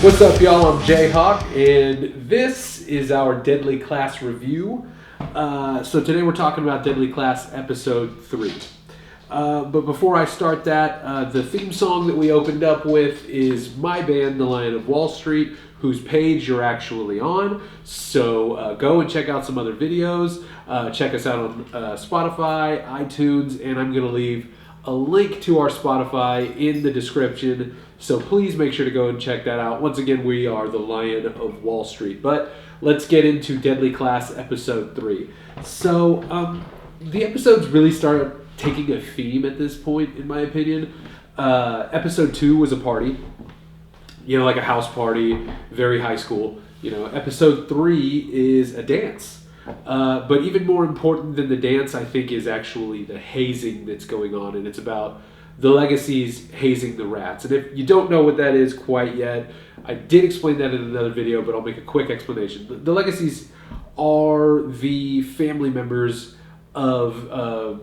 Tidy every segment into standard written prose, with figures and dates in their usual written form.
What's up, y'all? I'm Jayhawk, and this is our Deadly Class review. So today we're talking about Deadly Class Episode 3. But before I start that, the theme song that we opened up with is my band, The Lion of Wall Street, whose page you're actually on. So go and check out some other videos. Check us out on Spotify, iTunes, and I'm going to leave a link to our Spotify in the description. So please make sure to go and check that out. Once again, we are The Lion of Wall Street. But let's get into Deadly Class Episode 3. So the episodes really start taking a theme at this point, in my opinion. Episode 2 was a party. Like a house party, very high school. Episode 3 is a dance. But even more important than the dance, I think, is actually the hazing that's going on. And it's about the Legacies hazing the rats. And if you don't know what that is quite yet, I did explain that in another video, but I'll make a quick explanation. The Legacies are the family members of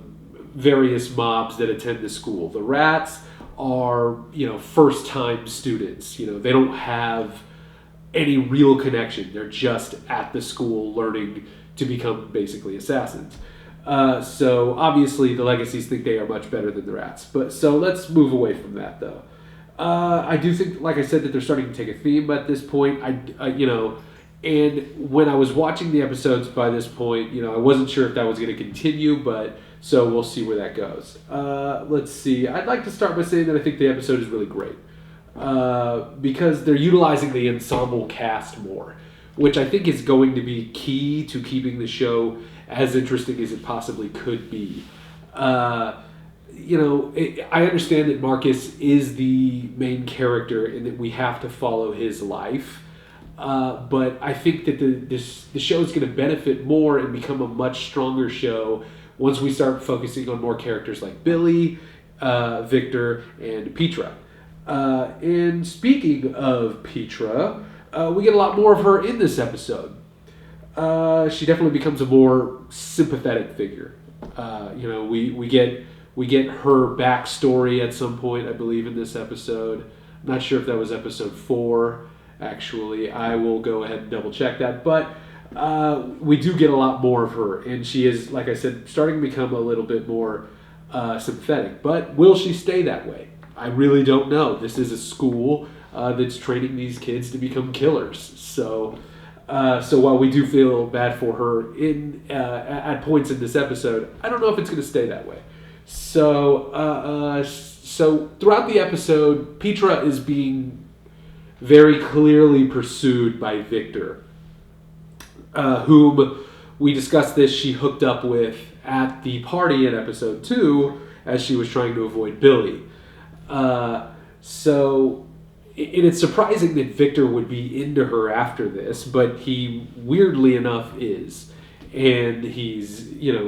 various mobs that attend the school. The rats are, first-time students. They don't have any real connection. They're just at the school learning to become basically assassins. So obviously the Legacies think they are much better than the rats. So let's move away from that, though. I do think, like I said, that they're starting to take a theme at this point. And when I was watching the episodes by this point, I wasn't sure if that was going to continue, so we'll see where that goes. Let's see. I'd like to start by saying that I think the episode is really great. Because they're utilizing the ensemble cast more, which I think is going to be key to keeping the show as interesting as it possibly could be. I understand that Marcus is the main character and that we have to follow his life. But I think that the show is going to benefit more and become a much stronger show once we start focusing on more characters like Billy, Victor, and Petra. And speaking of Petra, we get a lot more of her in this episode. She definitely becomes a more sympathetic figure. We get her backstory at some point, I believe, in this episode. I'm not sure if that was episode 4. Actually, I will go ahead and double check that. But we do get a lot more of her, and she is, like I said, starting to become a little bit more sympathetic. But will she stay that way? I really don't know. This is a school that's training these kids to become killers. So while we do feel bad for her at points in this episode, I don't know if it's going to stay that way. So throughout the episode, Petra is being very clearly pursued by Victor, whom we discussed this, she hooked up with at the party in episode 2 as she was trying to avoid Billy. It's surprising that Victor would be into her after this, but he, weirdly enough, is. And he's,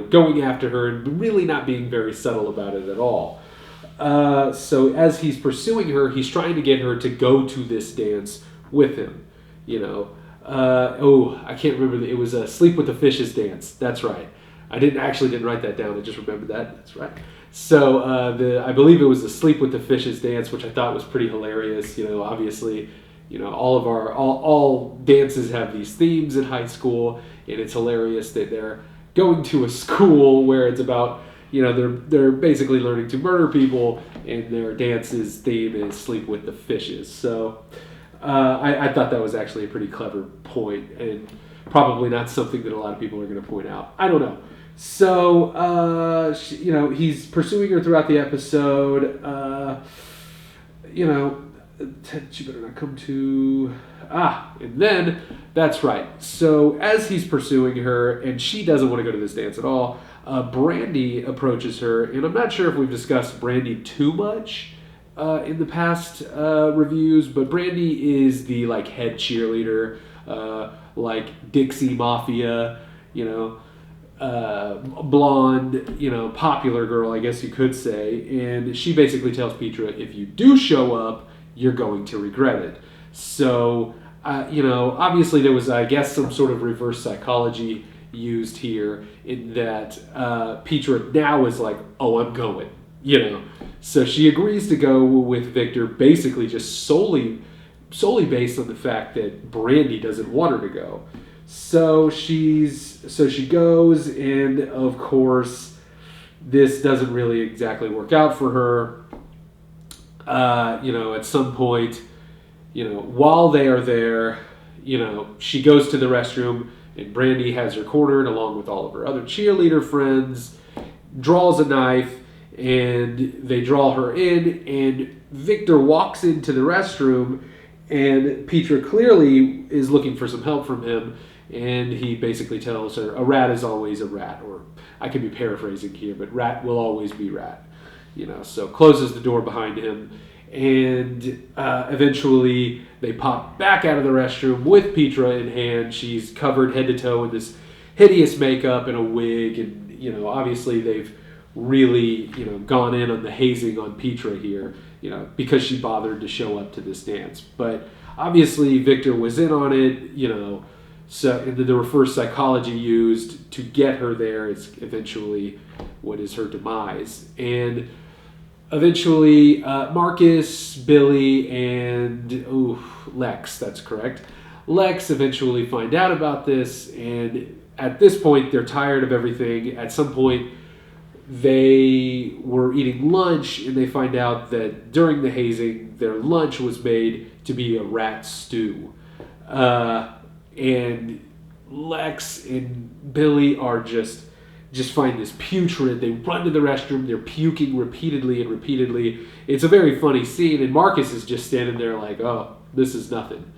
going after her and really not being very subtle about it at all. So as he's pursuing her, he's trying to get her to go to this dance with him. I can't remember. It was a Sleep with the Fishes dance. That's right. I didn't write that down. I just remembered that. That's right. So I believe it was the Sleep with the Fishes dance, which I thought was pretty hilarious. Obviously, all dances have these themes in high school, and it's hilarious that they're going to a school where it's about, they're basically learning to murder people, and their dance's theme is Sleep with the Fishes. So I thought that was actually a pretty clever point, and probably not something that a lot of people are going to point out. I don't know. So, he's pursuing her throughout the episode. She better not come to... and then, that's right. So, as he's pursuing her, and she doesn't want to go to this dance at all, Brandy approaches her, and I'm not sure if we've discussed Brandy too much in the past reviews, but Brandy is the, head cheerleader, Dixie Mafia, blonde, popular girl, I guess you could say. And she basically tells Petra, if you do show up, you're going to regret it. So, obviously there was, I guess, some sort of reverse psychology used here in that Petra now is like, oh, I'm going, So she agrees to go with Victor basically just solely solely based on the fact that Brandy doesn't want her to go. So she goes, and of course, this doesn't really exactly work out for her. At some point, while they are there, she goes to the restroom, and Brandy has her cornered along with all of her other cheerleader friends, draws a knife, and they draw her in, and Victor walks into the restroom, and Petra clearly is looking for some help from him, and he basically tells her, a rat is always a rat, or I could be paraphrasing here, but rat will always be rat. So closes the door behind him, and eventually they pop back out of the restroom with Petra in hand. She's covered head to toe in this hideous makeup and a wig, and obviously they've really gone in on the hazing on Petra here, because she bothered to show up to this dance. But obviously Victor was in on it, so the reverse psychology used to get her there is eventually what is her demise. And eventually, Marcus, Billy, and Lex, that's correct. Lex eventually find out about this, and at this point, they're tired of everything. At some point, they were eating lunch, and they find out that during the hazing, their lunch was made to be a rat stew. And Lex and Billy are just find this putrid. They run to the restroom. They're puking repeatedly and repeatedly. It's a very funny scene, and Marcus is just standing there like, oh, this is nothing,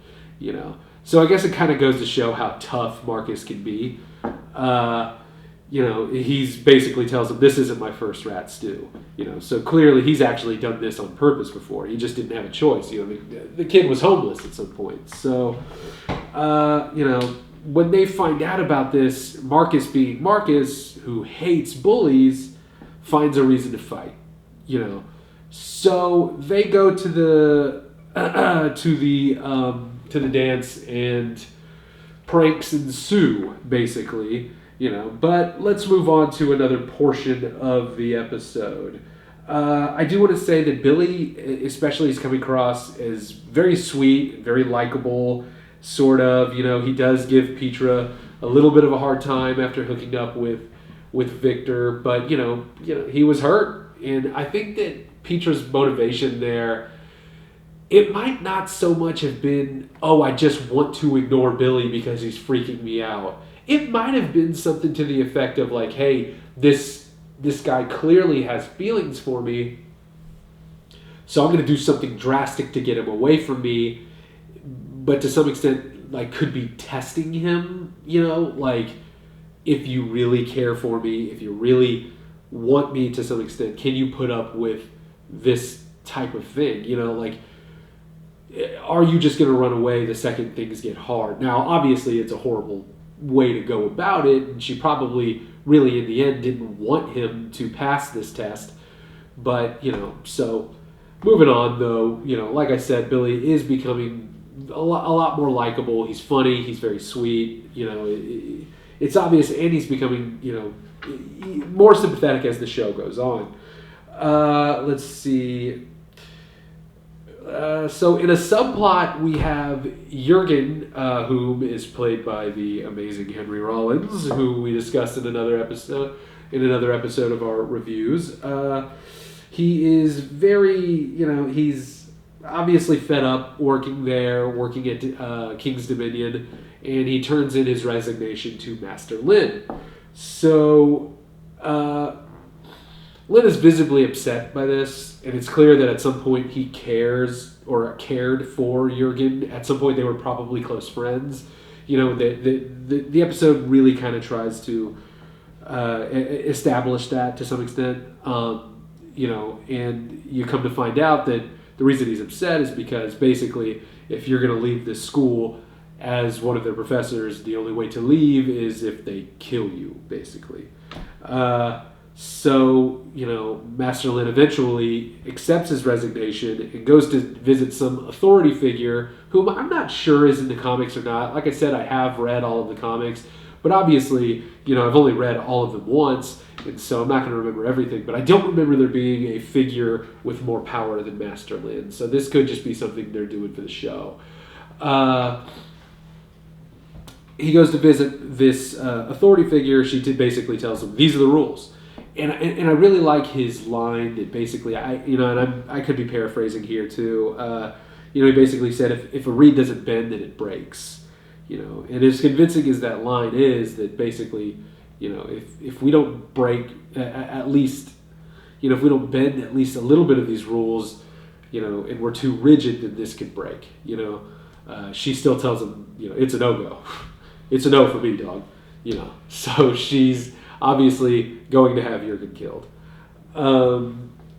So I guess it kind of goes to show how tough Marcus can be. He's basically tells him, this isn't my first rat stew. So clearly he's actually done this on purpose before. He just didn't have a choice. The kid was homeless at some point. So, when they find out about this, Marcus being Marcus, who hates bullies, finds a reason to fight. So they go to the to the dance, and pranks ensue, basically. But let's move on to another portion of the episode. I do want to say that Billy, especially, is coming across as very sweet, very likable. Sort of, he does give Petra a little bit of a hard time after hooking up with Victor, but he was hurt, and I think that Petra's motivation there, it might not so much have been, oh, I just want to ignore Billy because he's freaking me out. It might have been something to the effect of like, hey, this guy clearly has feelings for me, so I'm going to do something drastic to get him away from me. But to some extent, like, could be testing him, like, if you really care for me, if you really want me to some extent, can you put up with this type of thing? Like, are you just going to run away the second things get hard? Now, obviously, it's a horrible way to go about it, and she probably really, in the end, didn't want him to pass this test. But, so moving on, though, like I said, Billy is becoming a lot more likable. He's funny. He's very sweet. It's obvious, and he's becoming, more sympathetic as the show goes on. Let's see. So in a subplot, we have Jurgen, whom is played by the amazing Henry Rollins, who we discussed in another episode of our reviews. He is very, he's obviously fed up working at King's Dominion, and he turns in his resignation to Master Lin. So Lin is visibly upset by this, and it's clear that at some point he cared for Jurgen. At some point they were probably close friends. The episode really kind of tries to establish that to some extent. And you come to find out that the reason he's upset is because basically if you're going to leave this school as one of their professors, the only way to leave is if they kill you, basically. So, Master Lin eventually accepts his resignation and goes to visit some authority figure whom I'm not sure is in the comics or not. Like I said, I have read all of the comics, but obviously, I've only read all of them once, And so I'm not going to remember everything, but I don't remember there being a figure with more power than Master Lin. So this could just be something they're doing for the show. He goes to visit this authority figure. She basically tells him, these are the rules. And I really like his line that basically, I could be paraphrasing here too. He basically said, if a reed doesn't bend, then it breaks. And as convincing as that line is, that basically, if we don't break at least, if we don't bend at least a little bit of these rules, and we're too rigid, then this could break. She still tells him, it's a no-go. It's a no for me, dog. So she's obviously going to have Jurgen killed.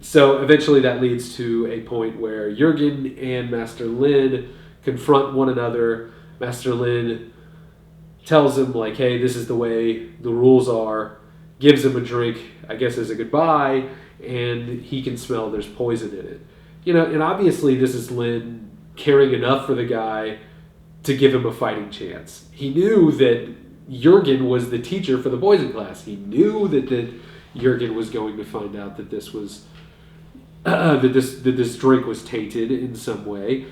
So eventually that leads to a point where Jurgen and Master Lin confront one another. Master Lin tells him, like, hey, this is the way the rules are, gives him a drink, I guess as a goodbye, and he can smell there's poison in it. And obviously this is Lin caring enough for the guy to give him a fighting chance. He knew that Jurgen was the teacher for the poison class. He knew that Jurgen was going to find out that this was that this drink was tainted in some way.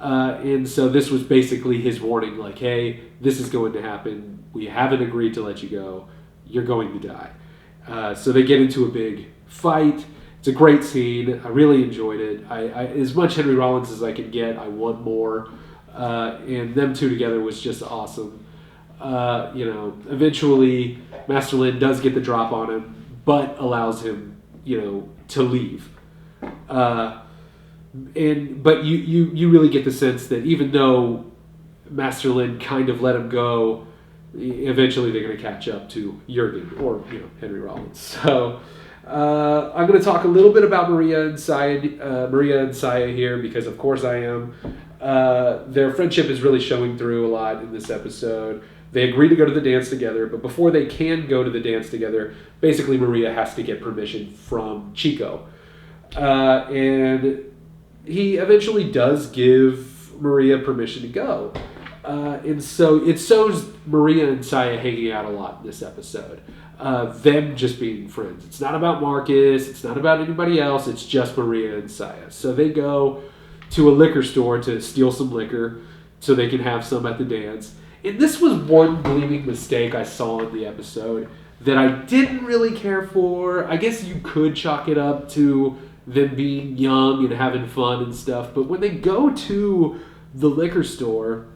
And so this was basically his warning, like, hey, this is going to happen. We haven't agreed to let you go. You're going to die. So they get into a big fight. It's a great scene. I really enjoyed it. I as much Henry Rollins as I could get. I want more. And them two together was just awesome. Eventually Master Lin does get the drop on him, but allows him, to leave. But you really get the sense that even though Master Lin kind of let him go, eventually they're going to catch up to Jurgen or Henry Rollins. So I'm going to talk a little bit about Maria and Saya here because of course I am. Their friendship is really showing through a lot in this episode. They agree to go to the dance together, but before they can go to the dance together, basically Maria has to get permission from Chico. And he eventually does give Maria permission to go. And so it shows Maria and Saya hanging out a lot in this episode. Them just being friends. It's not about Marcus. It's not about anybody else. It's just Maria and Saya. So they go to a liquor store to steal some liquor so they can have some at the dance. And this was one gleaming mistake I saw in the episode that I didn't really care for. I guess you could chalk it up to them being young and having fun and stuff. But when they go to the liquor store,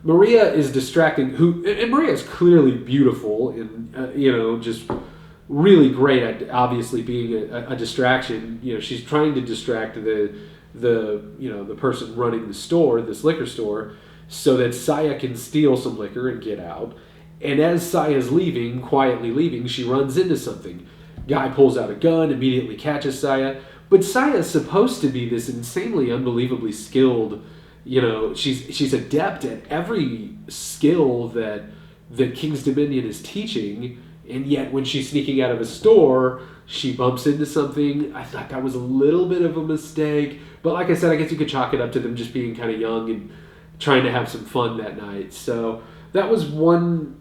Maria is distracting. And Maria is clearly beautiful and just really great at obviously being a distraction. She's trying to distract the person running the store, this liquor store, so that Saya can steal some liquor and get out. And as Saya's quietly leaving, she runs into something. Guy pulls out a gun, immediately catches Saya. But Saya's supposed to be this insanely, unbelievably skilled, she's adept at every skill that King's Dominion is teaching. And yet when she's sneaking out of a store, she bumps into something. I thought that was a little bit of a mistake. But like I said, I guess you could chalk it up to them just being kind of young and trying to have some fun that night. So that was one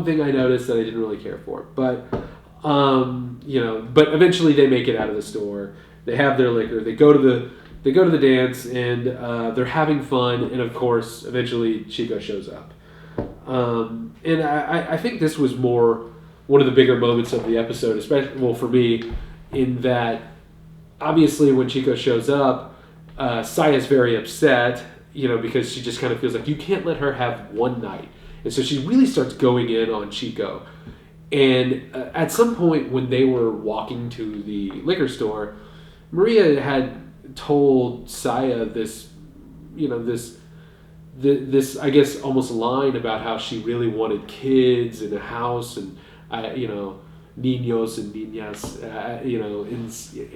thing I noticed that I didn't really care for. But, but eventually they make it out of the store. They have their liquor. They go to the dance, and they're having fun. And, of course, eventually Chico shows up. And I think this was more one of the bigger moments of the episode, especially, for me, in that obviously when Chico shows up, Saya's very upset, because she just kind of feels like you can't let her have one night. And so she really starts going in on Chico. And at some point when they were walking to the liquor store, Maria had told Saya this, this I guess almost line about how she really wanted kids and a house and niños and niñas,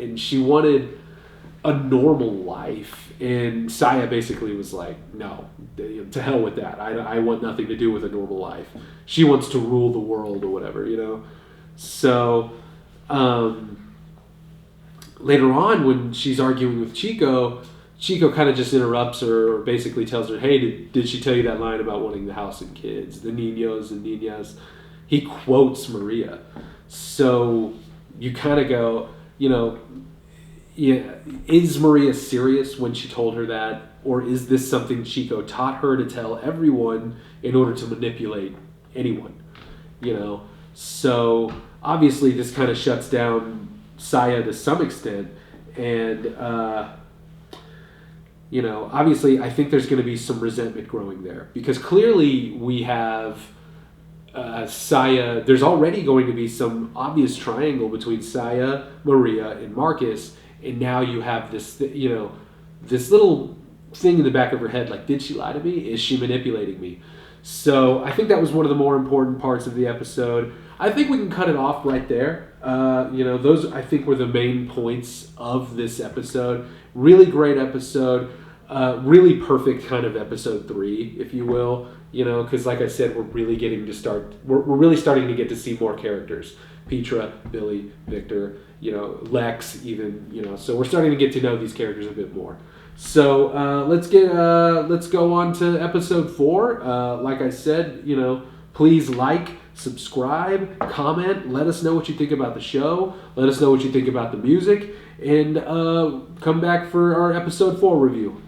and she wanted a normal life. And Saya basically was like, no, to hell with that. I want nothing to do with a normal life. She wants to rule the world or whatever, So later on when she's arguing with Chico kind of just interrupts her, or basically tells her, hey, did she tell you that line about wanting the house and kids, the niños and niñas? He quotes Maria. So you kind of go, yeah, is Maria serious when she told her that? Or is this something Chico taught her to tell everyone in order to manipulate anyone? So obviously this kind of shuts down Saya to some extent. And, obviously I think there's going to be some resentment growing there. Because clearly we have Saya, there's already going to be some obvious triangle between Saya, Maria, and Marcus. And now you have this, this little thing in the back of her head, like, did she lie to me? Is she manipulating me? So I think that was one of the more important parts of the episode. I think we can cut it off right there. Those I think were the main points of this episode. Really great episode. Really perfect kind of episode 3, if you will. Because like I said, we're really starting to get to see more characters. Petra, Billy, Victor, Lex even, so we're starting to get to know these characters a bit more. So let's go on to episode 4. Like I said, please like, subscribe, comment, let us know what you think about the show, let us know what you think about the music, and come back for our episode 4 review.